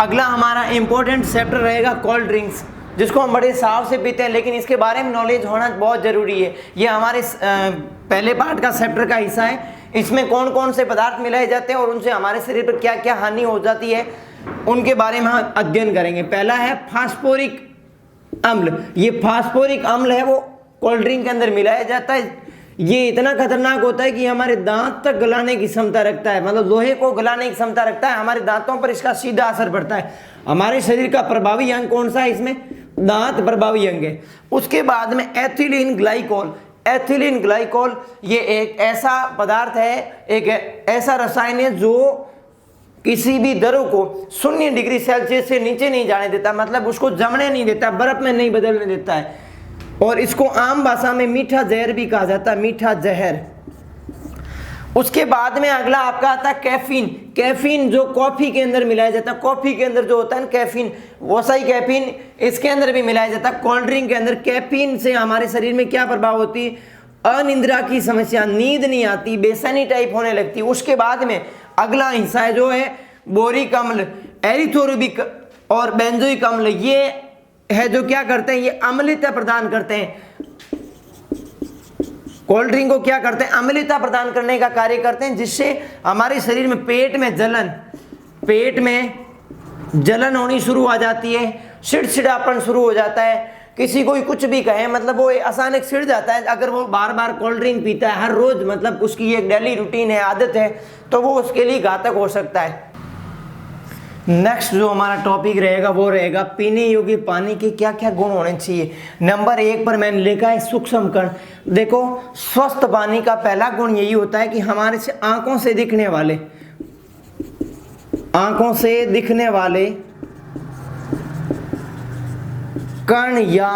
अगला हमारा important chapter रहेगा कोल्ड ड्रिंक्स, जिसको हम बड़े साव से पीते हैं, लेकिन इसके बारे में नॉलेज होना बहुत ज़रूरी है। ये हमारे पहले पार्ट का चैप्टर का हिस्सा है। इसमें कौन कौन से पदार्थ मिलाए जाते हैं और उनसे हमारे शरीर पर क्या क्या हानि हो जाती है, उनके बारे में हम अध्ययन करेंगे। पहला है फास्फोरिक अम्ल। ये फास्फोरिक अम्ल है वो कोल्ड ड्रिंक के अंदर मिलाया जाता है। ये इतना खतरनाक होता है कि हमारे दांत तक गलाने की क्षमता रखता है, मतलब लोहे को गलाने की क्षमता रखता है। हमारे दांतों पर इसका सीधा असर पड़ता है। हमारे शरीर का प्रभावी अंग कौन सा है? इसमें दांत प्रभावी अंग है। उसके बाद में एथिलीन ग्लाइकोल। एथिलीन ग्लाइकोल ये एक ऐसा पदार्थ है, एक ऐसा रसायन है जो किसी भी द्रव को 0 डिग्री सेल्सियस से नीचे नहीं जाने देता, मतलब उसको जमने नहीं देता, बर्फ में नहीं बदलने देता है। और इसको आम भाषा में मीठा जहर भी कहा जाता है, मीठा जहर। उसके बाद में अगला आपका आता है कैफीन। कैफीन जो कॉफी के अंदर मिलाया जाता है, कॉफी के अंदर जो होता है कैफीन, वैसा ही कैफीन इसके अंदर भी मिलाया जाता है। कोल्ड ड्रिंक के अंदर कैफीन से हमारे शरीर में क्या प्रभाव होती है? अनिद्रा की समस्या, नींद नहीं आती, बेचैनी टाइप होने लगती। उसके बाद में अगला हिस्सा है जो है बोरिक अम्ल, एरिथ्रोबिक और बेंजोइक अम्ल। ये है जो क्या करते हैं? ये अम्लता प्रदान करते हैं। कोल्ड ड्रिंक को क्या करते हैं? अम्लता प्रदान करने का कार्य करते हैं, जिससे हमारे शरीर में पेट में जलन होनी शुरू हो जाती है, चिड़चिड़ापन शुरू हो जाता है। किसी को कुछ भी कहे, मतलब वो अचानक चिढ़ जाता है। अगर वो बार बार कोल्ड ड्रिंक पीता है हर रोज, मतलब उसकी एक डेली रूटीन है, आदत है, तो वो उसके लिए घातक हो सकता है। नेक्स्ट जो हमारा टॉपिक रहेगा वो रहेगा पीने योग्य पानी के क्या क्या गुण होने चाहिए। नंबर 1 पर मैंने लिखा है सूक्ष्म कण। देखो, स्वस्थ पानी का पहला गुण यही होता है कि हमारे से आंखों से दिखने वाले कण या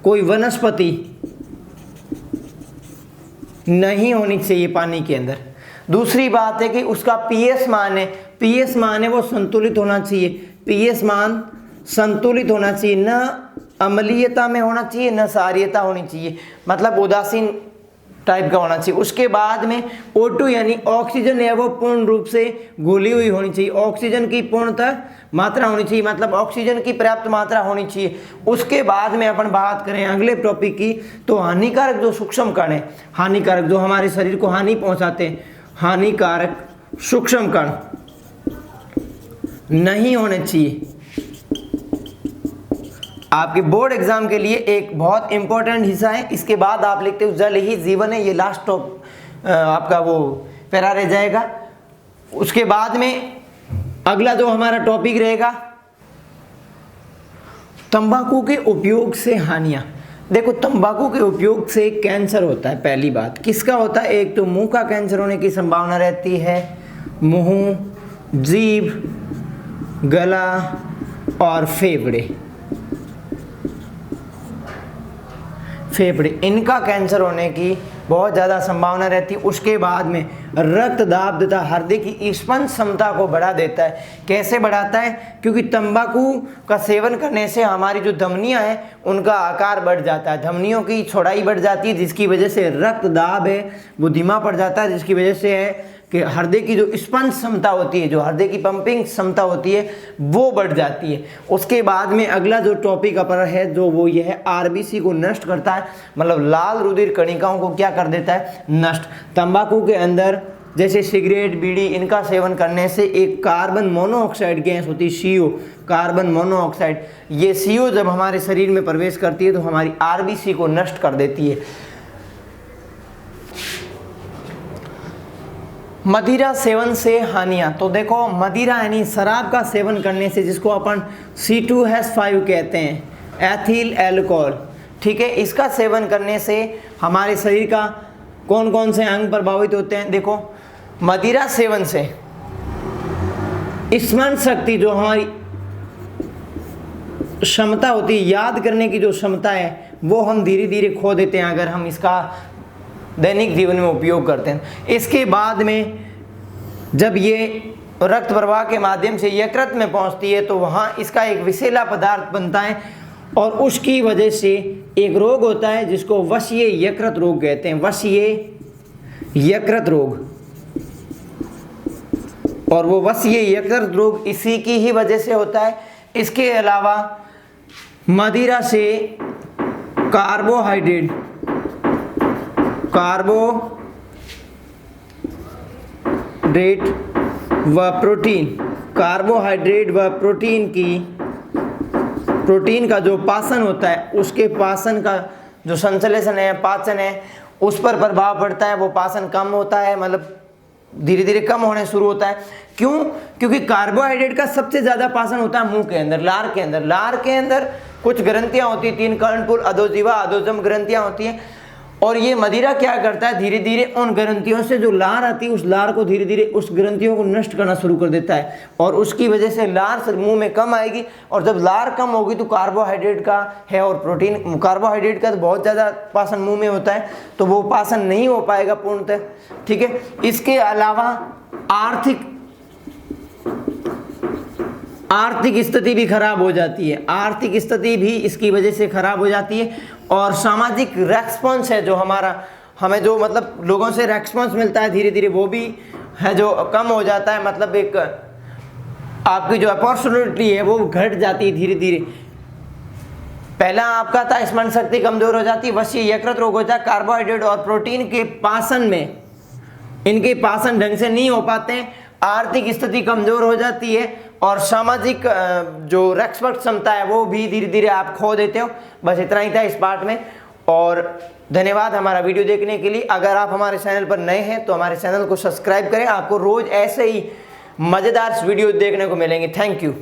कोई वनस्पति नहीं होनी चाहिए पानी के अंदर। दूसरी बात है कि उसका पीएच मान है वो संतुलित होना चाहिए। पीएच मान संतुलित होना चाहिए, न अम्लीयता में होना चाहिए न क्षारीयता होनी चाहिए, मतलब उदासीन टाइप का होना चाहिए। उसके बाद में O2 यानी ऑक्सीजन है वो पूर्ण रूप से घुली हुई होनी चाहिए। ऑक्सीजन की पूर्णतः मात्रा होनी चाहिए, मतलब ऑक्सीजन की पर्याप्त मात्रा होनी चाहिए। उसके बाद में अपन बात करें अगले टॉपिक की, तो हानिकारक जो सूक्ष्म कण है, हानिकारक जो हमारे शरीर को हानि पहुंचाते हैं, हानिकारक सूक्ष्म कण नहीं होने चाहिए। आपके बोर्ड एग्जाम के लिए एक बहुत इंपॉर्टेंट हिस्सा है। इसके बाद आप लिखते हो जल ही जीवन है, ये लास्ट आपका वो पैरा रह जाएगा। उसके बाद में अगला जो हमारा टॉपिक रहेगा तंबाकू के उपयोग से हानियां। देखो, तंबाकू के उपयोग से कैंसर होता है। पहली बात किसका होता है? एक तो मुंह का कैंसर होने की संभावना रहती है, मुंह, जीभ, गला और फेफड़े, इनका कैंसर होने की बहुत ज़्यादा संभावना रहती है। उसके बाद में रक्तदाब तथा हृदय की स्पंद क्षमता को बढ़ा देता है। कैसे बढ़ाता है? क्योंकि तंबाकू का सेवन करने से हमारी जो धमनियां हैं उनका आकार बढ़ जाता है, धमनियों की चौड़ाई बढ़ जाती है, जिसकी वजह से रक्तदाब है वो धीमा पड़ जाता है, जिसकी वजह से है कि हृदय की जो स्पंद क्षमता होती है, जो हृदय की पंपिंग क्षमता होती है वो बढ़ जाती है। उसके बाद में अगला जो टॉपिक अपन है जो वो ये है आरबीसी को नष्ट करता है, मतलब लाल रुधिर कणिकाओं को क्या कर देता है? नष्ट। तंबाकू के अंदर जैसे सिगरेट, बीड़ी, इनका सेवन करने से एक कार्बन मोनोऑक्साइड गैस होती है, CO, कार्बन मोनोऑक्साइड। ये CO जब हमारे शरीर में प्रवेश करती है तो हमारी आरबीसी को नष्ट कर देती है। मदिरा सेवन से हानियां। तो देखो, मदिरा यानी शराब का सेवन करने से, जिसको अपन C2H5 कहते हैं, एथिल अल्कोहल, ठीक है, इसका सेवन करने से हमारे शरीर का कौन कौन से अंग प्रभावित होते हैं? देखो, मदिरा सेवन से स्मरण शक्ति, जो हमारी क्षमता होती है, याद करने की जो क्षमता है, वो हम धीरे धीरे खो देते हैं अगर हम इसका दैनिक जीवन में उपयोग करते हैं। इसके बाद में जब ये रक्त प्रवाह के माध्यम से यकृत में पहुंचती है तो वहाँ इसका एक विषैला पदार्थ बनता है और उसकी वजह से एक रोग होता है जिसको वशीय यकृत रोग कहते हैं, वशीय यकृत रोग। और वो बस ये यकृत रोग इसी की ही वजह से होता है। इसके अलावा मदिरा से कार्बोहाइड्रेट व प्रोटीन का जो पाचन होता है, उसके पाचन का जो संश्लेषण है, पाचन है, उस पर प्रभाव पड़ता है। वो पाचन कम होता है, मतलब धीरे धीरे कम होने शुरू होता है। क्यों? क्योंकि कार्बोहाइड्रेट का सबसे ज्यादा पाचन होता है मुंह के अंदर, लार के अंदर। लार के अंदर कुछ ग्रंथियां होती है, 3 कर्णपुर, अधोजीवा, अधोजम ग्रंथियां होती हैं। और ये मदिरा क्या करता है, धीरे धीरे उन ग्रंथियों से जो लार आती है, उस लार को धीरे धीरे उस ग्रंथियों को नष्ट करना शुरू कर देता है। और उसकी वजह से लार मुंह में कम आएगी। और जब लार कम होगी तो कार्बोहाइड्रेट का है और प्रोटीन, कार्बोहाइड्रेट का तो बहुत ज़्यादा पाचन मुंह में होता है, तो वो पाचन नहीं हो पाएगा पूर्णतः। ठीक है। इसके अलावा आर्थिक स्थिति भी खराब हो जाती है। आर्थिक स्थिति भी इसकी वजह से खराब हो जाती है। और सामाजिक रेस्पॉन्स है जो हमें जो मतलब लोगों से रेस्पॉन्स मिलता है धीरे धीरे, वो भी है जो कम हो जाता है। मतलब एक आपकी जो अपॉर्चुनिटी है वो घट जाती है धीरे धीरे। पहला आपका था स्मरण शक्ति कमजोर हो जाती है, वशी यकृत रोग होता है। कार्बोहाइड्रेट और प्रोटीन के पाचन में, इनके पाचन ढंग से नहीं हो पाते हैं, आर्थिक स्थिति कमजोर हो जाती है और सामाजिक जो रेस्पेक्ट क्षमता है वो भी धीरे धीरे आप खो देते हो। बस इतना ही था इस पार्ट में। और धन्यवाद हमारा वीडियो देखने के लिए। अगर आप हमारे चैनल पर नए हैं तो हमारे चैनल को सब्सक्राइब करें, आपको रोज ऐसे ही मज़ेदार वीडियो देखने को मिलेंगे। Thank you.